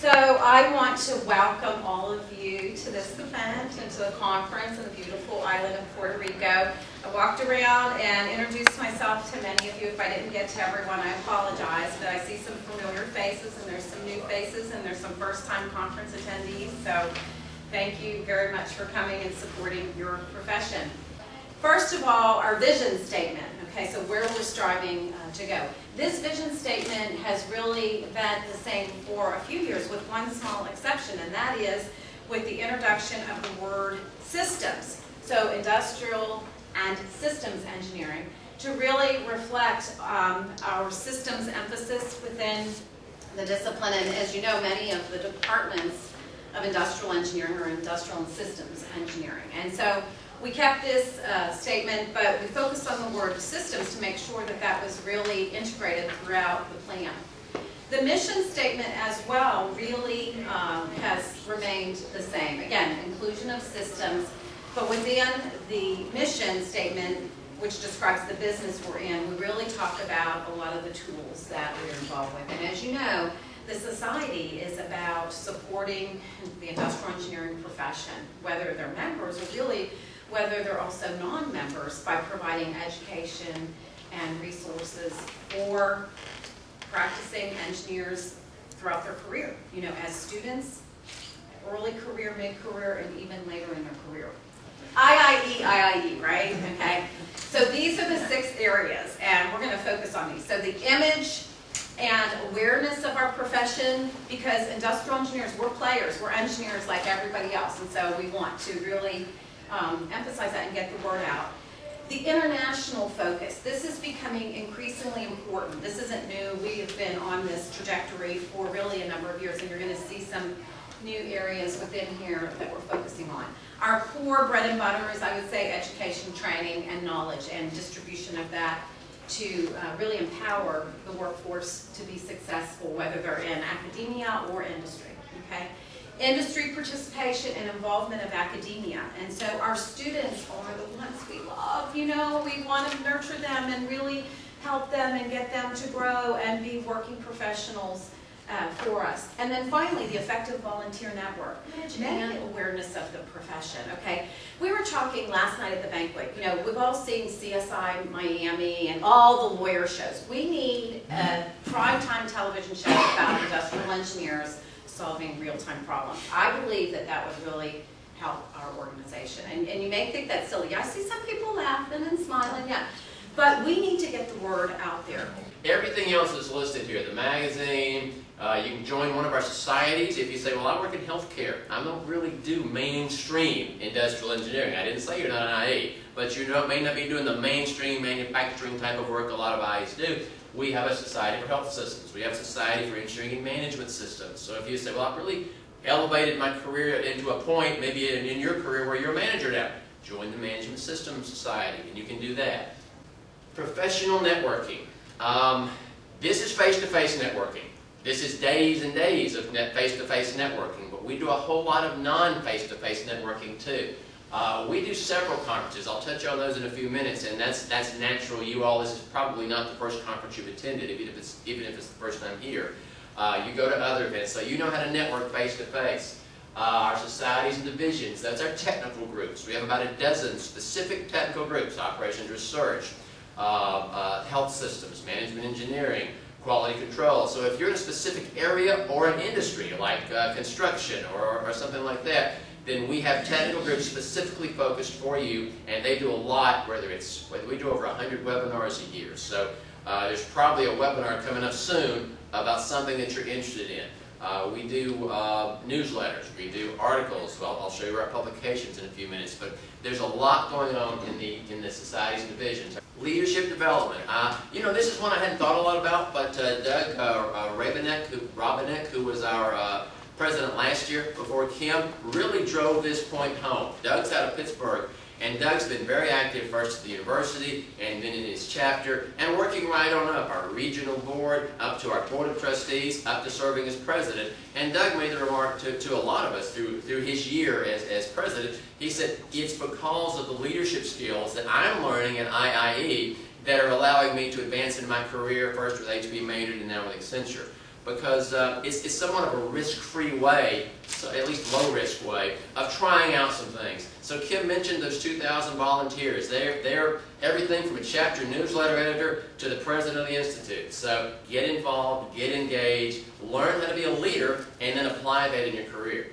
So I want to welcome all of you to this event and to the conference in the beautiful island of Puerto Rico. I walked around and introduced myself to many of you. If I didn't get to everyone, I apologize, but I see some familiar faces and there's some new faces and there's some first-time conference attendees. So thank you very much for coming and supporting your profession. First of all, our vision statement. Okay, so where we're striving to go. This vision statement has really been the same for a few years with one small exception, and that is with the introduction of the word systems. So industrial and systems engineering to really reflect our systems emphasis within the discipline. And as you know, many of the departments of industrial engineering are industrial and systems engineering. And so we kept this statement, but we focused on the word systems to make sure that that was really integrated throughout the plan. The mission statement as well really has remained the same. Again, inclusion of systems, but within the mission statement, which describes the business we're in, we really talk about a lot of the tools that we're involved with. And as you know, the society is about supporting the industrial engineering profession, whether they're members or really whether they're also non-members, by providing education and resources for practicing engineers throughout their career, you know, as students, early career, mid-career, and even later in their career. IIE, right? Okay. So these are the 6 areas, and we're going to focus on these. So the image and awareness of our profession, because industrial engineers, we're players, we're engineers like everybody else, and so we want to really emphasize that and get the word out. The international focus, this is becoming increasingly important. This isn't new. We have been on this trajectory for really a number of years, and you're going to see some new areas within here that we're focusing on. Our core bread and butter is, I would say, education, training, and knowledge, and distribution of that to really empower the workforce to be successful, whether they're in academia or industry. Okay? Industry participation and involvement of academia. And so our students are the ones we love, you know, we want to nurture them and really help them and get them to grow and be working professionals for us. And then finally, the effective volunteer network and awareness of the profession, okay? We were talking last night at the banquet, you know, we've all seen CSI Miami and all the lawyer shows. We need a primetime television show about industrial engineers solving real-time problems. I believe that that would really help our organization. And you may think that's silly. I see some people laughing and smiling, yeah. But we need to get the word out there. Everything else is listed here. The magazine, you can join one of our societies. If you say, well, I work in healthcare. I don't really do mainstream industrial engineering. I didn't say you're not an IE, but you may not be doing the mainstream manufacturing type of work a lot of IEs do. We have a society for health systems. We have a society for engineering and management systems. So if you say, well, I've really elevated my career into a point, maybe in your career where you're a manager now, join the Management Systems Society, and you can do that. Professional networking. This is face-to-face networking. This is days and days of face-to-face networking, but we do a whole lot of non-face-to-face networking too. We do several conferences. I'll touch on those in a few minutes, and that's natural. You all, this is probably not the first conference you've attended, even if it's the first time here. You go to other events, so you know how to network face-to-face. Our societies and divisions, that's our technical groups. We have about a dozen specific technical groups: operations research, health systems, management engineering, quality control. So if you're in a specific area or an industry, like construction or something like that, then we have technical groups specifically focused for you, and they do a lot, whether we do over 100 webinars a year. So there's probably a webinar coming up soon about something that you're interested in. We do newsletters, we do articles. Well, I'll show you our publications in a few minutes, but there's a lot going on in the societies and divisions. Leadership development. You know, this is one I hadn't thought a lot about, but Doug Robinek, who was our president last year before Kim, really drove this point home. Doug's out of Pittsburgh, and Doug's been very active first at the university and then in his chapter, and working right on up our regional board, up to our board of trustees, up to serving as president. And Doug made the remark to a lot of us through his year as president. He said, it's because of the leadership skills that I'm learning at IIE that are allowing me to advance in my career, first with HB Maynard and now with Accenture. because it's somewhat of a risk-free way, so at least low-risk way, of trying out some things. So Kim mentioned those 2,000 volunteers. They're everything from a chapter newsletter editor to the president of the Institute. So get involved, get engaged, learn how to be a leader, and then apply that in your career.